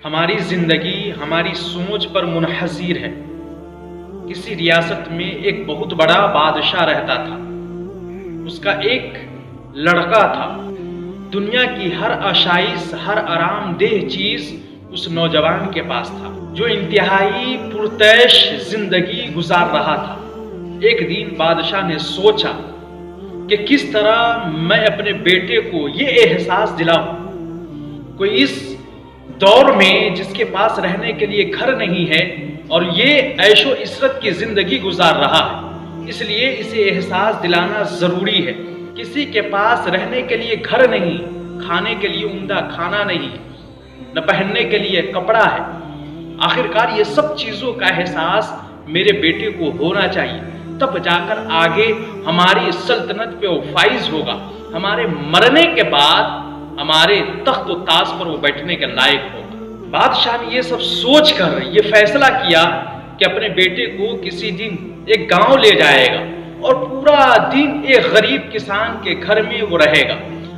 ہماری زندگی ہماری سوچ پر منحصر ہے۔ کسی ریاست میں ایک بہت بڑا بادشاہ رہتا تھا۔ اس کا ایک لڑکا تھا۔ دنیا کی ہر آشائش، ہر آرام دہ چیز اس نوجوان کے پاس تھا، جو انتہائی پرتعیش زندگی گزار رہا تھا۔ ایک دن بادشاہ نے سوچا کہ کس طرح میں اپنے بیٹے کو یہ احساس دلاؤں۔ کوئی اس دور میں جس کے پاس رہنے کے لیے گھر نہیں ہے اور یہ عیش و عشرت کی زندگی گزار رہا ہے، اس لیے اسے احساس دلانا ضروری ہے۔ کسی کے پاس رہنے کے لیے گھر نہیں، کھانے کے لیے عمدہ کھانا نہیں، نہ پہننے کے لیے کپڑا ہے۔ آخرکار یہ سب چیزوں کا احساس میرے بیٹے کو ہونا چاہیے، تب جا کر آگے ہماری سلطنت پہ وہ فائز ہوگا۔ ہمارے مرنے کے بعد ہمارے تخت و تاج پر وہ بیٹھنے کے لائق ہوگا۔ بادشاہ نے یہ سب سوچ کر یہ فیصلہ کیا کہ اپنے بیٹے کو کسی دن ایک گاؤں لے جائے گا اور پورا دن ایک غریب کسان کے گھر میں وہ رہے گا۔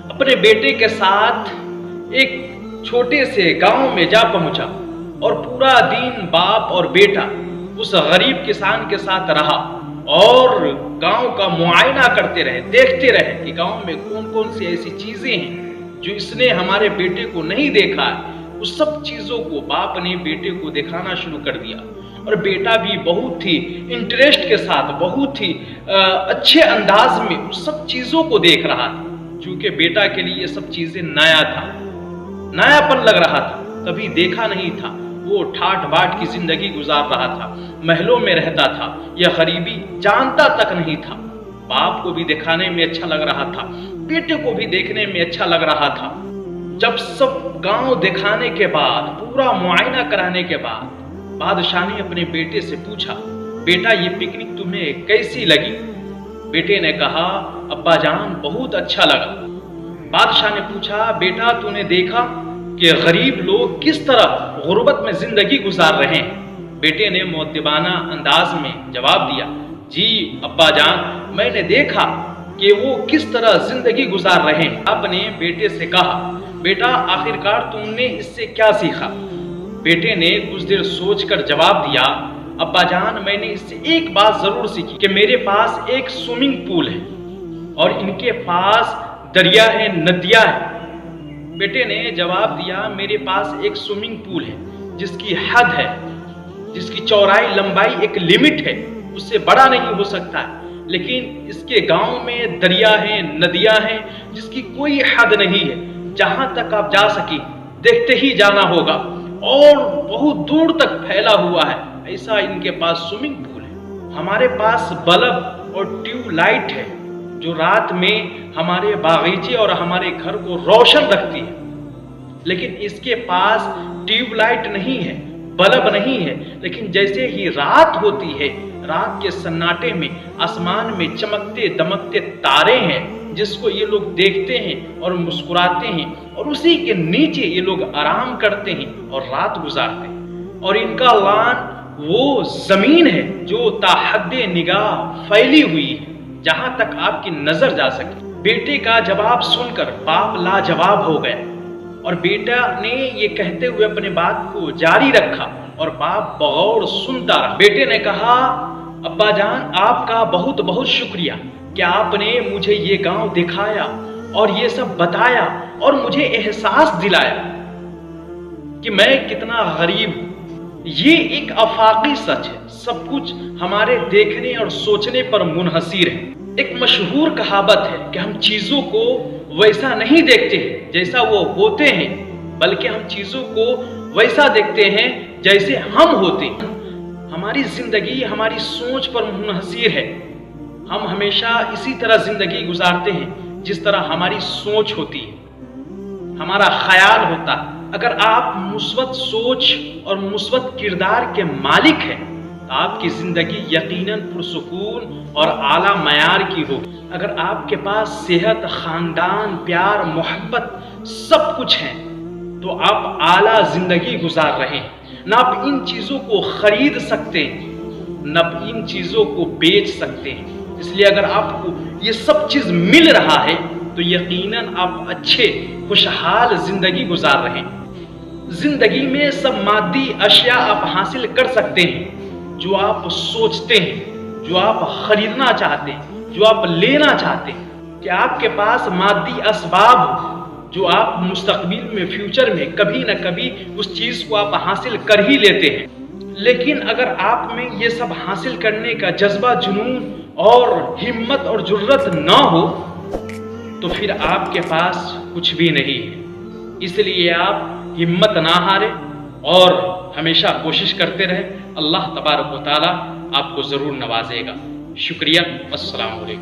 اپنے بیٹے کے ساتھ ایک چھوٹے سے گاؤں میں جا پہنچا اور پورا دن باپ اور بیٹا اس غریب کسان کے ساتھ رہا اور گاؤں کا معائنہ کرتے رہے، دیکھتے رہے کہ گاؤں میں کون کون سی ایسی چیزیں ہیں جو اس نے ہمارے بیٹے کو نہیں دیکھا ہے۔ اس سب چیزوں کو باپ نے بیٹے کو دکھانا شروع کر دیا اور بیٹا بھی بہت ہی انٹرسٹ کے ساتھ، بہت ہی اچھے انداز میں اس سب چیزوں کو دیکھ رہا تھا، چونکہ بیٹا کے لیے یہ سب چیزیں نیا تھا، نیا پن لگ رہا تھا، کبھی دیکھا نہیں تھا۔ وہ ٹھاٹ باٹ کی زندگی گزار رہا تھا، محلوں میں رہتا تھا، یہ غریبی جانتا تک نہیں تھا۔ باپ کو بھی دکھانے میں اچھا لگ رہا تھا، بیٹے کو بھی دیکھنے میں اچھا لگ رہا تھا۔ جب سب گاؤں دکھانے کے بعد، پورا معائنہ کرانے کے بعد، بادشاہ نے اپنے بیٹے سے پوچھا، بیٹا یہ پکنک تمہیں کیسی لگی؟ بیٹے نے کہا، ابا جان بہت اچھا لگا۔ بادشاہ نے پوچھا، بیٹا تو نے دیکھا کہ غریب لوگ کس طرح غربت میں زندگی گزار رہے ہیں؟ بیٹے نے مؤدبانہ انداز میں جواب دیا، جی ابا جان میں نے دیکھا کہ وہ کس طرح زندگی گزار رہے ہیں۔ آپ نے بیٹے سے کہا، بیٹا آخرکار تم نے اس سے کیا سیکھا؟ بیٹے نے کچھ دیر سوچ کر جواب دیا، ابا جان میں نے اس سے ایک بات ضرور سیکھی کہ میرے پاس ایک سوئمنگ پول ہے اور ان کے پاس دریا ہے، ندیاں ہیں۔ بیٹے نے جواب دیا، میرے پاس ایک سوئمنگ پول ہے جس کی حد ہے، جس کی چوڑائی لمبائی ایک لمٹ ہے، اس سے بڑا نہیں ہو سکتا ہے، لیکن اس کے گاؤں میں دریا ہیں، ندیاں ہیں جس کی کوئی حد نہیں ہے، جہاں تک آپ جا سکیں دیکھتے ہی جانا ہوگا اور بہت دور تک پھیلا ہوا ہے، ایسا ان کے پاس سوئمنگ پول ہے۔ ہمارے پاس بلب اور ٹیوب لائٹ ہے جو رات میں ہمارے باغیچے اور ہمارے گھر کو روشن رکھتی ہے، لیکن اس کے پاس ٹیوب لائٹ نہیں ہے، بلب نہیں ہے، لیکن جیسے ہی رات ہوتی ہے، رات کے سناٹے میں آسمان میں چمکتے دمکتے تارے ہیں جس کو یہ لوگ دیکھتے ہیں اور مسکراتے ہیں، اور اسی کے نیچے یہ لوگ آرام کرتے ہیں اور رات گزارتے ہیں۔ اور ان کا لان وہ زمین ہے جو تا حد نگاہ پھیلی ہوئی ہے، جہاں تک آپ کی نظر جا سکے۔ بیٹے کا جواب سن کر باپ لاجواب ہو گیا اور بیٹا نے یہ کہتے ہوئے اپنے بات کو جاری رکھا اور باپ بغور سنتا رہا۔ بیٹے نے کہا، ابا جان آپ کا بہت بہت شکریہ کہ آپ نے مجھے یہ گاؤں دکھایا اور یہ سب بتایا اور مجھے احساس دلایا کہ میں کتنا غریب ہوں۔ یہ ایک آفاقی سچ ہے، سب کچھ ہمارے دیکھنے اور سوچنے پر منحصر ہے۔ ایک مشہور کہاوت ہے کہ ہم چیزوں کو ویسا نہیں دیکھتے ہیں جیسا وہ ہوتے ہیں، بلکہ ہم چیزوں کو ویسا دیکھتے ہیں جیسے ہم ہوتے ہیں۔ ہماری زندگی ہماری سوچ پر منحصر ہے۔ ہم ہمیشہ اسی طرح زندگی گزارتے ہیں جس طرح ہماری سوچ ہوتی ہے، ہمارا خیال ہوتا ہے۔ اگر آپ مثبت سوچ اور مثبت کردار کے مالک ہیں تو آپ کی زندگی یقیناً پرسکون اور اعلیٰ معیار کی ہوگی۔ اگر آپ کے پاس صحت، خاندان، پیار، محبت سب کچھ ہے تو آپ اعلیٰ زندگی گزار رہے ہیں۔ نہ آپ ان چیزوں کو خرید سکتے ہیں، نہ ان چیزوں کو بیچ سکتے ہیں۔ اس لیے اگر آپ کو یہ سب چیز مل رہا ہے تو یقیناً آپ اچھے خوشحال زندگی گزار رہے ہیں۔ زندگی میں سب مادی اشیاء آپ حاصل کر سکتے ہیں جو آپ سوچتے ہیں، جو آپ خریدنا چاہتے ہیں، جو آپ لینا چاہتے ہیں، کہ آپ کے پاس مادی اسباب جو آپ مستقبل میں، فیوچر میں کبھی نہ کبھی اس چیز کو آپ حاصل کر ہی لیتے ہیں۔ لیکن اگر آپ میں یہ سب حاصل کرنے کا جذبہ، جنون اور ہمت اور جرت نہ ہو تو پھر آپ کے پاس کچھ بھی نہیں ہے۔ اس لیے آپ ہمت نہ ہارے اور ہمیشہ کوشش کرتے رہے، اللہ تبارک و تعالیٰ آپ کو ضرور نوازے گا۔ شکریہ، السلام علیکم۔